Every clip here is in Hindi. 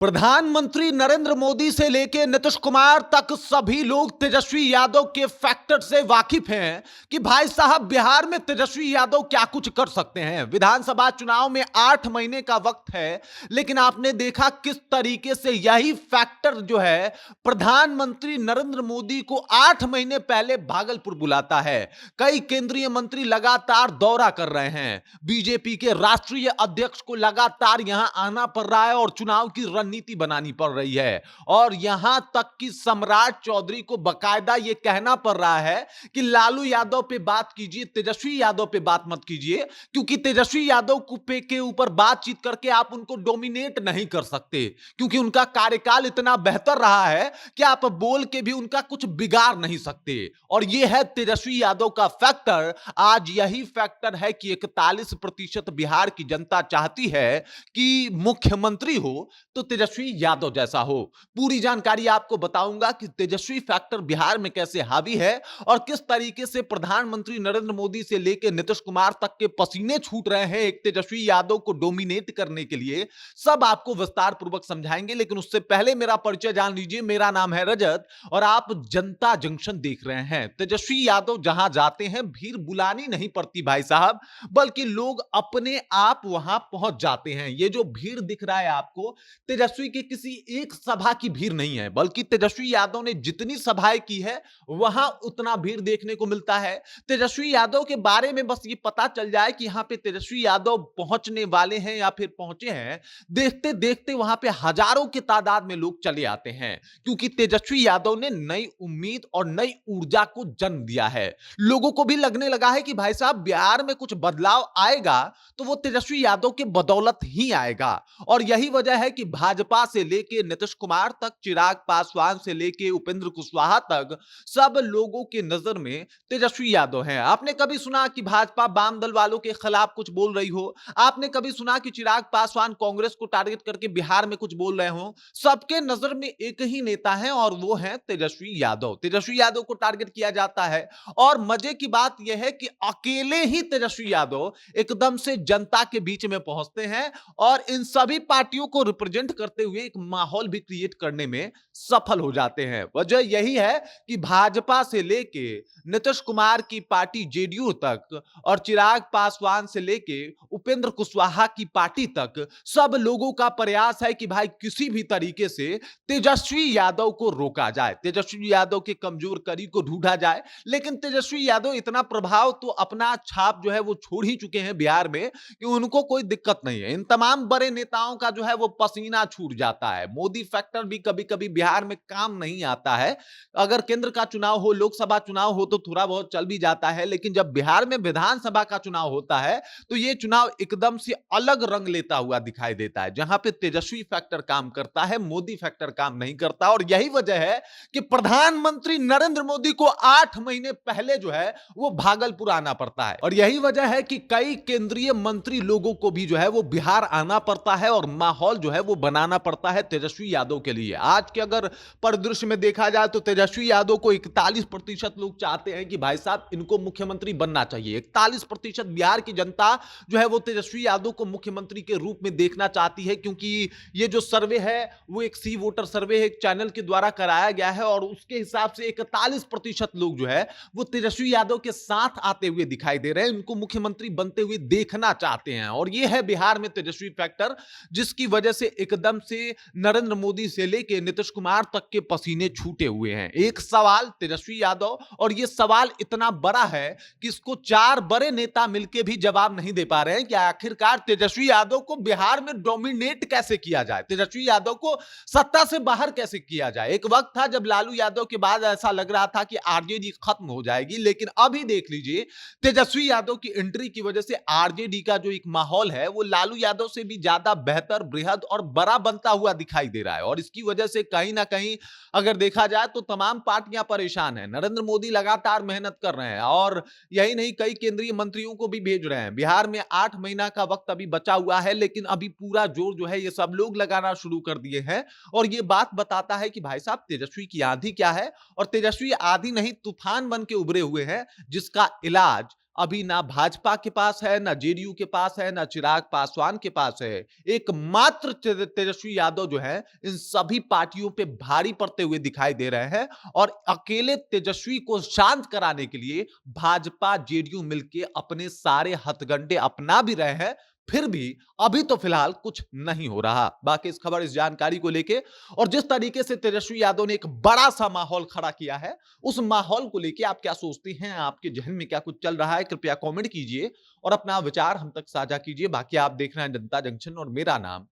प्रधानमंत्री नरेंद्र मोदी से लेकर नीतीश कुमार तक सभी लोग तेजस्वी यादव के फैक्टर से वाकिफ हैं कि भाई साहब बिहार में तेजस्वी यादव क्या कुछ कर सकते हैं। विधानसभा चुनाव में 8 महीने का वक्त है, लेकिन आपने देखा किस तरीके से यही फैक्टर जो है प्रधानमंत्री नरेंद्र मोदी को 8 महीने पहले भागलपुर बुलाता है। कई केंद्रीय मंत्री लगातार दौरा कर रहे हैं, बीजेपी के राष्ट्रीय अध्यक्ष को लगातार यहां आना पड़ रहा है और चुनाव की रणनीति बनानी पड़ रही है। और यहां तक कि सम्राट चौधरी को बकायदा यह कहना पड़ रहा है कि लालू यादव पे बात कीजिए, तेजस्वी यादव पे बात मत कीजिए, क्योंकि तेजस्वी यादव के ऊपर बातचीत करके आप उनको डोमिनेट नहीं कर सकते, क्योंकि उनका कार्यकाल इतना बेहतर रहा है कि आप बोल के भी उनका कुछ बिगाड़ नहीं सकते। और यह है तेजस्वी यादव का फैक्टर। आज यही फैक्टर है कि 41% बिहार की जनता चाहती है कि मुख्यमंत्री हो तो तेजस्वी यादव जैसा हो। पूरी जानकारी आपको बताऊंगा कि तेजस्वी फैक्टर बिहार में कैसे हावी है और किस तरीके से प्रधानमंत्री नरेंद्र मोदी से लेकर नीतीश कुमार तक के पसीने छूट रहे हैं एक तेजस्वी यादव को डोमिनेट करने के लिए। सब आपको विस्तार पूर्वक समझाएंगे, लेकिन उससे पहले मेरा परिचय जान लीजिए। मेरा नाम है रजत और आप जनता जंक्शन देख रहे हैं। तेजस्वी यादव जहां जाते हैं भीड़ बुलानी नहीं पड़ती भाई साहब, बल्कि लोग अपने आप वहां पहुंच जाते हैं। ये जो भीड़ दिख रहा है आपको, तेजस्वी की किसी एक सभा की भीड़ नहीं है, बल्कि तेजस्वी यादव ने जितनी सभाएं की है वहां उतना भीड़ देखने को मिलता है। तेजस्वी यादव के बारे में बस ये पता चल जाए कि यहां पे तेजस्वी यादव पहुंचने वाले हैं या फिर पहुंचे हैं, देखते देखते वहां पे हजारों की तादाद में लोग चले आते हैं, क्योंकि तेजस्वी यादव ने नई उम्मीद और नई ऊर्जा को जन्म दिया है। लोगों को भी लगने लगा है कि भाई साहब बिहार में कुछ बदलाव आएगा तो वो तेजस्वी यादव के बदौलत ही आएगा। और यही वजह है कि भाजपा से लेके नीतीश कुमार तक, चिराग पासवान से लेके उपेंद्र कुशवाहा तक, सब लोगों के नजर में तेजस्वी यादव हैं। आपने कभी सुना कि भाजपा वाम दल वालों के खिलाफ कुछ बोल रही हो? आपने कभी सुना कि चिराग पासवान कांग्रेस को टारगेट करके बिहार में कुछ बोल रहे हो? सबके नजर में एक ही नेता है और वो है तेजस्वी यादव। तेजस्वी यादव को टारगेट किया जाता है और मजे की बात यह है कि अकेले ही तेजस्वी यादव एकदम से जनता के बीच में पहुंचते हैं और इन सभी पार्टियों को रिप्रेजेंट करते हुए एक माहौल भी क्रिएट करने में सफल हो जाते हैं। वजह यही है कि भाजपा से लेके नीतीश कुमार की पार्टी जेडीयू तक और चिराग पासवान से लेके उपेंद्र कुशवाहा की पार्टी तक सब लोगों का प्रयास है कि भाई किसी भी तरीके से तेजस्वी यादव को रोका जाए, तेजस्वी यादव के कमजोर कड़ी को ढूंढा जाए। लेकिन तेजस्वी यादव इतना प्रभाव तो अपना छाप जो है वो छोड़ ही चुके हैं बिहार में कि उनको कोई दिक्कत नहीं है। इन तमाम बड़े नेताओं का जो है वो पसीना छूट जाता है। मोदी फैक्टर भी कभी कभी बिहार में काम नहीं आता है। अगर केंद्र का चुनाव हो, लोकसभा चुनाव हो तो थोड़ा बहुत चल भी जाता है, लेकिन जब बिहार में विधानसभा का चुनाव होता है तो ये चुनाव एकदम से अलग रंग लेता हुआ दिखाई देता है, जहां पे तेजस्वी फैक्टर काम करता है, मोदी फैक्टर काम नहीं करता। और यही वजह है कि प्रधानमंत्री नरेंद्र मोदी को 8 महीने पहले जो है वो भागलपुर आना पड़ता है। और यही वजह है कि कई केंद्रीय मंत्री लोगों को भी जो है वो बिहार आना पड़ता है और माहौल जो है वो बनाना पड़ता है तेजस्वी यादव के लिए। आज के अगर परिदृश्य में देखा जाए तो तेजस्वी यादव को 41% लोग चाहते हैं कि भाई साहब इनको मुख्यमंत्री बनना चाहिए। 41% बिहार की जनता जो है वो तेजस्वी यादव को मुख्यमंत्री के रूप में देखना चाहती है, क्योंकि ये जो सर्वे है वो एक सी वोटर सर्वे है, एक चैनल के द्वारा कराया गया है और उसके हिसाब से 41% लोग जो है वो तेजस्वी यादव के साथ आते हुए दिखाई दे रहे हैं, उनको मुख्यमंत्री बनते हुए देखना चाहते हैं। और ये है बिहार में तेजस्वी फैक्टर, जिसकी वजह से एकदम से नरेंद्र मोदी से लेकर नीतीश कुमार तक के पसीने छूटे हुए हैं। एक सवाल तेजस्वी यादव, और ये सवाल इतना बड़ा है कि इसको 4 बड़े नेता मिलकर भी जवाब नहीं दे पा रहे हैं कि आखिरकार तेजस्वी यादव को बिहार में डोमिनेट कैसे किया जाए, तेजस्वी यादव को सत्ता से बाहर कैसे किया जाए। एक वक्त था जब लालू यादव के बाद ऐसा लग रहा था कि आरजेडी खत्म हो जाएगी, लेकिन अभी देख लीजिए तेजस्वी यादव की एंट्री की वजह से आरजेडी का जो एक माहौल है वो लालू यादव से भी ज्यादा बेहतर, बृहद और बड़ा बनता हुआ दिखाई दे रहा है। और इसकी वजह से कहीं ना कहीं अगर देखा जाए तो तमाम पार्टियां परेशान हैं। नरेंद्र मोदी लगातार मेहनत कर रहे हैं और यही नहीं, कई केंद्रीय मंत्रियों को भी भेज रहे हैं। बिहार में 8 महीना का वक्त अभी बचा हुआ है, लेकिन अभी पूरा जोर जो है ये सब लोग लगाना शुरू कर दिए हैं। और ये बात बताता है कि भाई साहब तेजस्वी की आंधी क्या है, और तेजस्वी आंधी नहीं तूफान बन के उभरे हुए हैं, जिसका इलाज अभी ना भाजपा के पास है, ना जेडीयू के पास है, ना चिराग पासवान के पास है। एकमात्र तेजस्वी यादव जो है, इन सभी पार्टियों पे भारी पड़ते हुए दिखाई दे रहे हैं और अकेले तेजस्वी को शांत कराने के लिए भाजपा, जेडीयू मिलके अपने सारे हथकंडे अपना भी रहे हैं, फिर भी अभी तो फिलहाल कुछ नहीं हो रहा। बाकी इस खबर, इस जानकारी को लेके और जिस तरीके से तेजस्वी यादव ने एक बड़ा-सा माहौल खड़ा किया है, उस माहौल को लेके आप क्या सोचती हैं? आपके ज़हन में क्या कुछ चल रहा है? कृपया कमेंट कीजिए और अपना विचार हम तक साझा कीजिए। बाकी आप देख रहे हैं जनता जंक्शन और मेरा नाम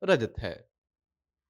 रजत है।